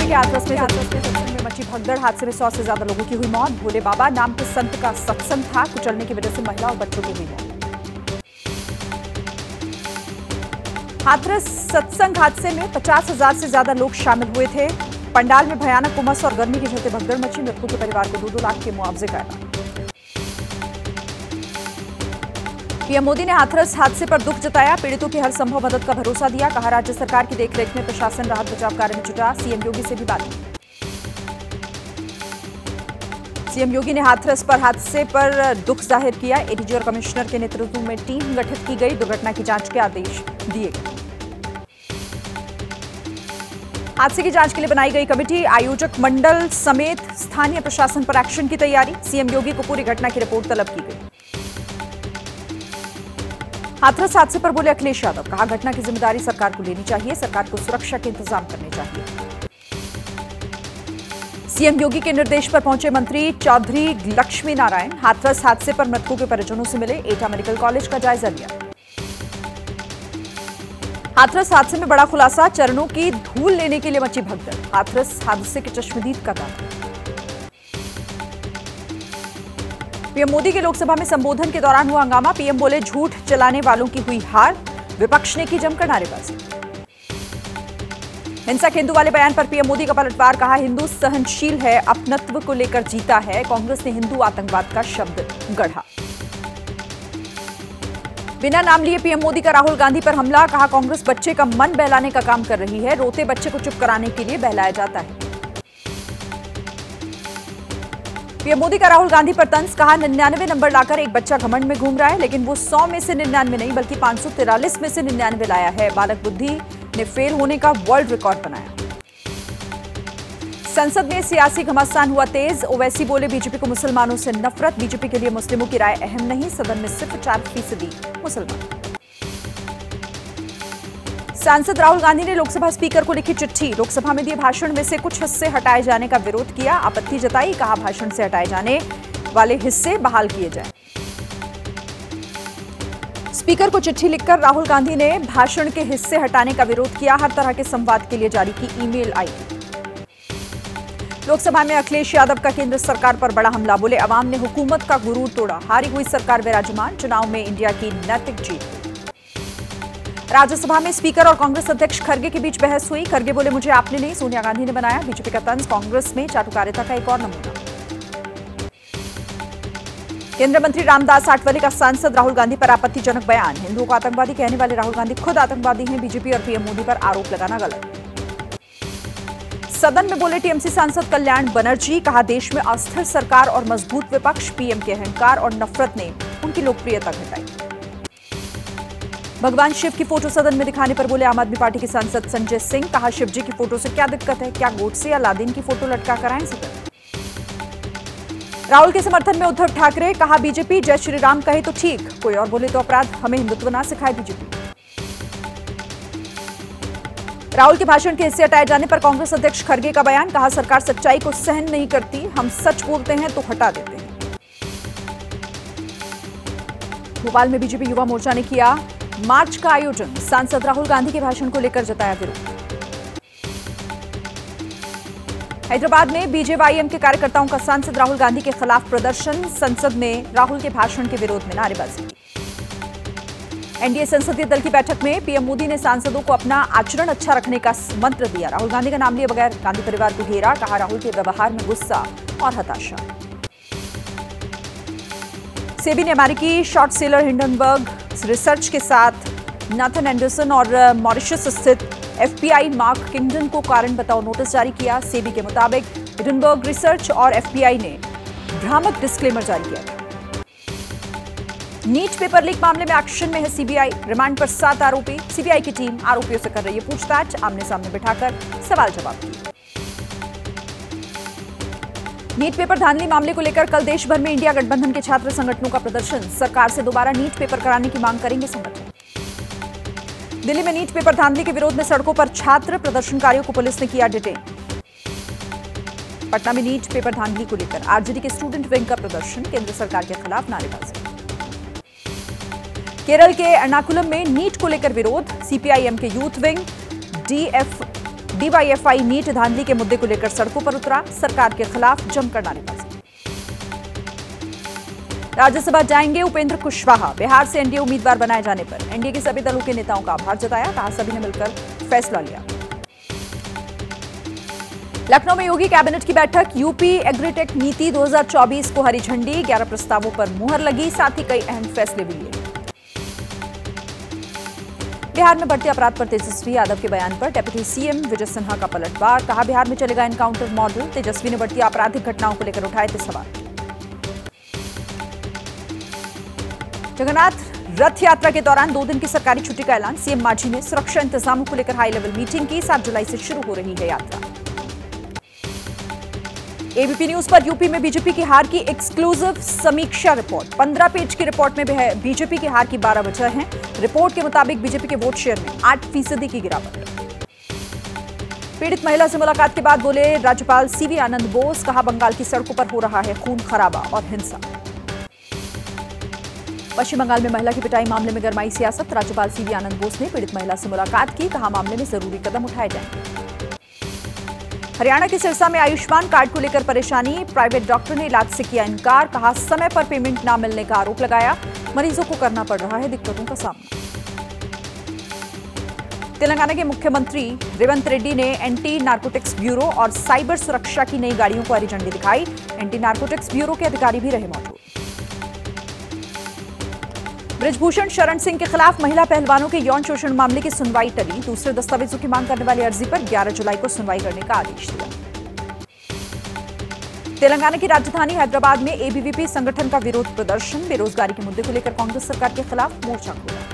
UP के हाथरस में सत्संग में मची भगदड़। हादसे में 100 से ज्यादा लोगों की हुई मौत। भोले बाबा नाम के संत का सत्संग था, कुचलने की वजह से महिला और बच्चों की हुई मौत। हाथरस सत्संग हादसे में 50,000 से ज्यादा लोग शामिल हुए थे। पंडाल में भयानक उमस और गर्मी के चलते भगदड़ मची। मृतकों के परिवार को 2-2 लाख के मुआवजे का ऐलान। पीएम मोदी ने हाथरस हादसे पर दुख जताया। पीड़ितों की हर संभव मदद का भरोसा दिया। कहा, राज्य सरकार की देखरेख में प्रशासन राहत बचाव कार्य में जुटा। सीएम योगी से भी बात की। सीएम योगी ने हाथरस पर हादसे पर दुख जाहिर किया। एडीजी और कमिश्नर के नेतृत्व में टीम गठित की गई। दुर्घटना की जांच के आदेश दिए गए। हादसे की जांच के लिए बनाई गई कमेटी। आयोजक मंडल समेत स्थानीय प्रशासन पर एक्शन की तैयारी। सीएम योगी को पूरी घटना की रिपोर्ट तलब की गई। हाथरस हादसे पर बोले अखिलेश यादव। कहा, घटना की जिम्मेदारी सरकार को लेनी चाहिए। सरकार को सुरक्षा के इंतजाम करने चाहिए। सीएम योगी के निर्देश पर पहुंचे मंत्री चौधरी लक्ष्मी नारायण। हाथरस हादसे पर मृतकों के परिजनों से मिले। एटा मेडिकल कॉलेज का जायजा लिया। हाथरस हादसे में बड़ा खुलासा। चरणों की धूल लेने के लिए मची भगदड़। हाथरस हादसे के चश्मदीद का दावा। पीएम मोदी के लोकसभा में संबोधन के दौरान हुआ हंगामा। पीएम बोले, झूठ चलाने वालों की हुई हार। विपक्ष ने की जमकर नारेबाजी। हिंसक हिंदू वाले बयान पर पीएम मोदी का पलटवार। कहा, हिंदू सहनशील है, अपनत्व को लेकर जीता है। कांग्रेस ने हिंदू आतंकवाद का शब्द गढ़ा। बिना नाम लिए पीएम मोदी का राहुल गांधी पर हमला। कहा, कांग्रेस बच्चे का मन बहलाने का काम कर रही है। रोते बच्चे को चुप कराने के लिए बहलाया जाता है। पीएम मोदी का राहुल गांधी पर तंज। कहा, 99 नंबर लाकर एक बच्चा घमंड में घूम रहा है, लेकिन वो 100 में से 99 नहीं बल्कि 543 में से 99 लाया है। बालक बुद्धि ने फेल होने का वर्ल्ड रिकॉर्ड बनाया। संसद में सियासी घमासान हुआ तेज। ओवैसी बोले, बीजेपी को मुसलमानों से नफरत। बीजेपी के लिए मुस्लिमों की राय अहम नहीं। सदन में सिर्फ 4% मुसलमान। सांसद राहुल गांधी ने लोकसभा स्पीकर को लिखी चिट्ठी। लोकसभा में दिए भाषण में से कुछ हिस्से हटाए जाने का विरोध किया। आपत्ति जताई। कहा, भाषण से हटाए जाने वाले हिस्से बहाल किए जाएं। स्पीकर को चिट्ठी लिखकर राहुल गांधी ने भाषण के हिस्से हटाने का विरोध किया। हर तरह के संवाद के लिए जारी की ईमेल आईडी। लोकसभा में अखिलेश यादव का केंद्र सरकार पर बड़ा हमला। बोले, अवाम ने हुकूमत का गुरूर तोड़ा। हारी हुई सरकार विराजमान। चुनाव में इंडिया की नैतिक जीत। राज्यसभा में स्पीकर और कांग्रेस अध्यक्ष खरगे के बीच बहस हुई। खरगे बोले, मुझे आपने नहीं, सोनिया गांधी ने बनाया। बीजेपी का तंज। कांग्रेस में चाटुकारिता का एक और नमूना। केंद्रीय मंत्री रामदास आठवले का सांसद राहुल गांधी पर आपत्तिजनक बयान। हिंदुओं को आतंकवादी कहने वाले राहुल गांधी खुद आतंकवादी हैं। बीजेपी और पीएम मोदी पर आरोप लगाना गलत। सदन में बोले टीएमसी सांसद कल्याण बनर्जी। कहा, देश में अस्थिर सरकार और मजबूत विपक्ष। पीएम के अहंकार और नफरत ने उनकी लोकप्रियता घटाई। भगवान शिव की फोटो सदन में दिखाने पर बोले आम आदमी पार्टी के सांसद संजय सिंह। कहा, शिव जी की फोटो से क्या दिक्कत है? क्या गोडसे या लादेन की फोटो लटका कर आए सदन? राहुल के समर्थन में उद्धव ठाकरे। कहा, बीजेपी जय श्री राम कहे तो ठीक, कोई और बोले तो अपराध। हमें हिंदुत्व ना सिखाए बीजेपी। राहुल के भाषण के हिस्से हटाए जाने पर कांग्रेस अध्यक्ष खरगे का बयान। कहा, सरकार सच्चाई को सहन नहीं करती। हम सच बोलते हैं तो हटा देते हैं। भोपाल में बीजेपी युवा मोर्चा ने किया मार्च का आयोजन। सांसद राहुल गांधी के भाषण को लेकर जताया विरोध। हैदराबाद में बीजेवाईएम के कार्यकर्ताओं का सांसद राहुल गांधी के खिलाफ प्रदर्शन। संसद में राहुल के भाषण के विरोध में नारेबाजी। एनडीए संसदीय दल की बैठक में पीएम मोदी ने सांसदों को अपना आचरण अच्छा रखने का मंत्र दिया। राहुल गांधी का नाम लिए बगैर गांधी परिवार को घेरा। कहा, राहुल के व्यवहार में गुस्सा और हताशा। सेबी ने अमेरिकी शॉर्ट सेलर हिंडनबर्ग रिसर्च के साथ नाथन एंडरसन और मॉरिशस स्थित एफपीआई मार्क किंगडन को कारण बताओ नोटिस जारी किया। सेबी के मुताबिक हिंडनबर्ग रिसर्च और एफपीआई ने भ्रामक डिस्क्लेमर जारी किया। नीट पेपर लीक मामले में एक्शन में है सीबीआई। रिमांड पर 7 आरोपी। सीबीआई की टीम आरोपियों से कर रही है पूछताछ। आमने सामने बिठाकर सवाल जवाब किए। नीट पेपर धांधली मामले को लेकर कल देश भर में इंडिया गठबंधन के छात्र संगठनों का प्रदर्शन। सरकार से दोबारा नीट पेपर कराने की मांग करेंगे संगठन। दिल्ली में नीट पेपर धांधली के विरोध में सड़कों पर छात्र। प्रदर्शनकारियों को पुलिस ने किया डिटेन। पटना में नीट पेपर धांधली को लेकर आरजेडी के स्टूडेंट विंग का प्रदर्शन। केंद्र सरकार के खिलाफ नारेबाजी। केरल के एर्नाकुलम में नीट को लेकर विरोध। सीपीआईएम के यूथ विंग, डीवाईएफआई नीट धांधली के मुद्दे को लेकर सड़कों पर उतरा, सरकार के खिलाफ जमकर नारेबाजी। राज्यसभा जाएंगे उपेंद्र कुशवाहा, बिहार से एनडीए उम्मीदवार बनाए जाने पर एनडीए के सभी दलों के नेताओं का आभार जताया, कहा सभी ने मिलकर फैसला लिया। लखनऊ में योगी कैबिनेट की बैठक, यूपी एग्रीटेक नीति 2024 को हरी झंडी, 11 प्रस्तावों पर मुहर लगी, साथ ही कई अहम फैसले भी लिए। बिहार में बढ़ते अपराध पर तेजस्वी यादव के बयान पर डिप्टी सीएम विजय सिन्हा का पलटवार, कहा बिहार में चलेगा एनकाउंटर मॉडल, तेजस्वी ने बढ़ती आपराधिक घटनाओं को लेकर उठाए थे सवाल। जगन्नाथ रथ यात्रा के दौरान 2 दिन की सरकारी छुट्टी का ऐलान, सीएम मांझी ने सुरक्षा इंतजामों को लेकर हाई लेवल मीटिंग की, 7 जुलाई से शुरू हो रही है यात्रा। एबीपी न्यूज पर यूपी में बीजेपी की हार की एक्सक्लूसिव समीक्षा रिपोर्ट, 15 पेज की रिपोर्ट में बीजेपी की हार की 12 वजह हैं। रिपोर्ट के मुताबिक बीजेपी के वोट शेयर में 8% की गिरावट। पीड़ित महिला से मुलाकात के बाद बोले राज्यपाल सीवी आनंद बोस, कहा बंगाल की सड़कों पर हो रहा है खून खराबा और हिंसा। पश्चिम बंगाल में महिला की पिटाई मामले में गरमाई सियासत, राज्यपाल सीवी आनंद बोस ने पीड़ित महिला से मुलाकात की, कहा मामले में जरूरी कदम उठाए जाएंगे। हरियाणा के सिरसा में आयुष्मान कार्ड को लेकर परेशानी, प्राइवेट डॉक्टर ने इलाज से किया इनकार, कहा समय पर पेमेंट न मिलने का आरोप लगाया, मरीजों को करना पड़ रहा है दिक्कतों का सामना। तेलंगाना के मुख्यमंत्री रेवंत रेड्डी ने एंटी नारकोटिक्स ब्यूरो और साइबर सुरक्षा की नई गाड़ियों को हरी झंडी दिखाई, एंटी नारकोटिक्स ब्यूरो के अधिकारी भी रहे मौजूद। बृजभूषण शरण सिंह के खिलाफ महिला पहलवानों के यौन शोषण मामले की सुनवाई टली, दूसरे दस्तावेजों की मांग करने वाली अर्जी पर 11 जुलाई को सुनवाई करने का आदेश दिया। तेलंगाना की राजधानी हैदराबाद में एबीवीपी संगठन का विरोध प्रदर्शन, बेरोजगारी के मुद्दे को लेकर कांग्रेस सरकार के खिलाफ मोर्चा खोला।